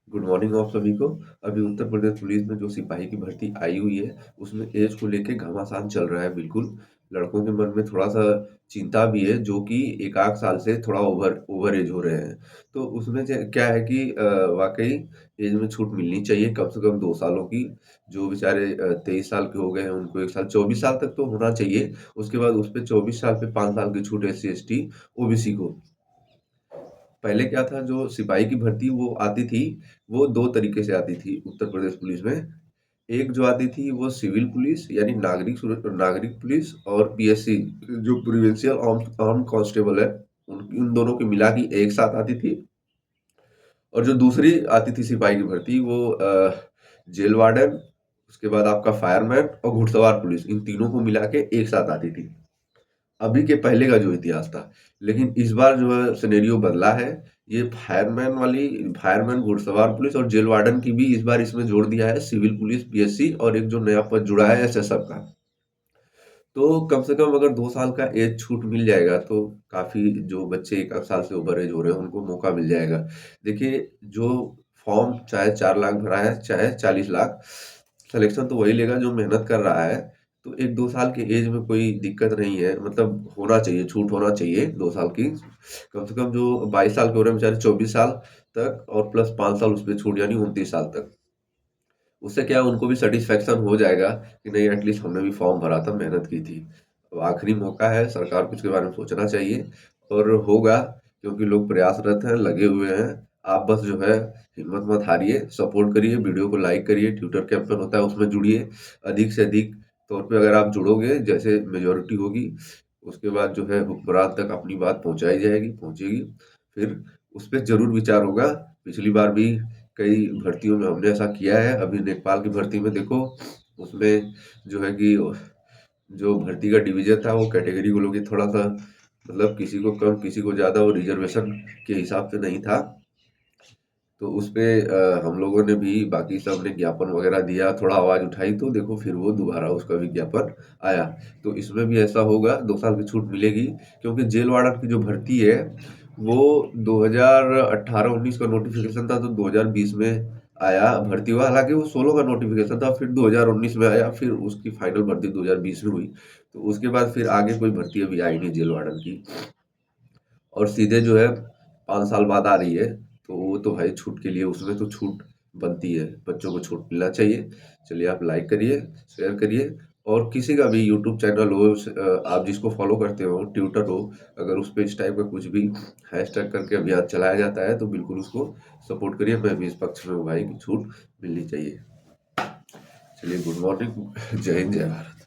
Good morning आप सभी को। अभी उत्तर प्रदेश पुलिस में जो सिपाही की भर्ती आई हुई है, उसमें ऐज को लेके घमासान चल रहा है बिल्कुल। लड़कों के मन में थोड़ा-सा चिंता भी है, जो कि 1 आध साल से थोड़ा ओवर ओवर ऐज हो रहे हैं। तो उसमें क्या है कि वाक़ई ऐज में छूट मिलनी चाहिए कम से कम 2 सालों की। जो बेचारे 23 साल के हो गए हैं, उनको 1 साल 24 साल तक तो होना चाहिए। उसके बाद उस पे 24 साल पे 5 साल की छूट एससी-एसटी, ओबीसी को। पहले क्या था, जो सिपाही की भर्ती वो आती थी, वो 2 तरीके से आती थी उत्तर प्रदेश पुलिस में। एक जो आती थी वो सिविल पुलिस यानी नागरिक पुलिस, और पीएससी जो प्रोविंशियल आर्म्ड कांस्टेबल है, उन इन दोनों की मिला के एक साथ आती थी। और जो दूसरी आती थी सिपाही की भर्ती, वो जेल वार्डन, उसके बाद आपका फायरमैन और घुड़सवार पुलिस, इन तीनों को मिला के एक साथ आती थी। अभी के पहले का जो इतिहास था। लेकिन इस बार जो है सिनेरियो बदला है। ये फायरमैन, घुड़सवार पुलिस और जेल वार्डन की भी इस बार इसमें जोड़ दिया है, सिविल पुलिस, पीएससी, और एक जो नया पद जुड़ा है एसएसएफ का। तो कम से कम अगर 2 साल का एज छूट मिल जाएगा, तो काफ़ी जो बच्चे 1 आध साल से ओवर एज हो रहे हैं, उनको मौका मिल जाएगा। देखिए, जो फॉर्म चाहे 4 लाख भरा है, चाहे 40 लाख, सिलेक्शन तो वही लेगा जो मेहनत कर रहा है। तो 1-2 साल की एज में कोई दिक्कत नहीं है, मतलब होना चाहिए, छूट होना चाहिए 2 साल की। कम से कम जो 22 साल के हो रहे हैं बेचारे, 24 साल तक और प्लस 5 साल उस पे छूट, यानी 29 साल तक। उससे क्या है, उनको भी सैटिस्फैक्शन हो जाएगा कि नहीं, एटलीस्ट हमने भी फॉर्म भरा था, मेहनत की थी। अब आखिरी मौका है, सरकार को इसके बारे में सोचना चाहिए, और होगा, क्योंकि लोग प्रयासरत हैं, लगे हुए हैं। आप बस जो है हिम्मत मत हारिए, सपोर्ट करिए, वीडियो को लाइक करिए, ट्विटर कैंपेन होता है उसमें जुड़िए। अधिक से अधिक तौर पे अगर आप जुड़ोगे, जैसे मेजॉरिटी होगी, उसके बाद जो है हुक्मरान तक अपनी बात पहुँचाई जाएगी, पहुँचेगी। फिर उस पे ज़रूर विचार होगा। पिछली बार भी कई भर्तियों में हमने ऐसा किया है। अभी लेखपाल की भर्ती में देखो, उसमें जो है कि जो भर्ती का डिवीज़न था, वो कैटेगरी को लेके थोड़ा-सा, मतलब किसी को कम, किसी को ज़्यादा, वो रिज़र्वेशन के हिसाब से नहीं था। तो उसपे हम लोगों ने भी, बाकी सब ने ज्ञापन वगैरह दिया, थोड़ा आवाज़ उठाई, तो देखो फिर वो दोबारा उसका विज्ञापन आया। तो इसमें भी ऐसा होगा, 2 साल की छूट मिलेगी, क्योंकि जेल वार्डन की जो भर्ती है, वो 2018-19 का नोटिफ़िकेशन था, तो 2020 में आया भर्ती हुआ। हालाँकि वो 16 का नोटिफ़िकेशन था, फिर 2019 में आया, फिर उसकी फाइनल भर्ती 2020 में हुई। तो उसके बाद फिर आगे कोई भर्ती अभी आई नहीं जेल वार्डन की। और सीधे जो है 5 साल बाद आ रही है, तो वो तो है छूट के लिए, उसमें तो छूट बनती है, बच्चों को छूट मिलना चाहिए। चलिए, आप लाइक करिए, शेयर करिए, और किसी का भी यूट्यूब चैनल हो, आप जिसको फॉलो करते हो, ट्विटर हो, अगर उस पे इस टाइप का कुछ भी हैशटैग करके अभियान चलाया जाता है, तो बिल्कुल उसको सपोर्ट करिए। मैं भी इस पक्ष में हूँ भाई, कि छूट मिलनी चाहिए। चलिए, गुड मॉर्निंग। जय हिंद, जय भारत।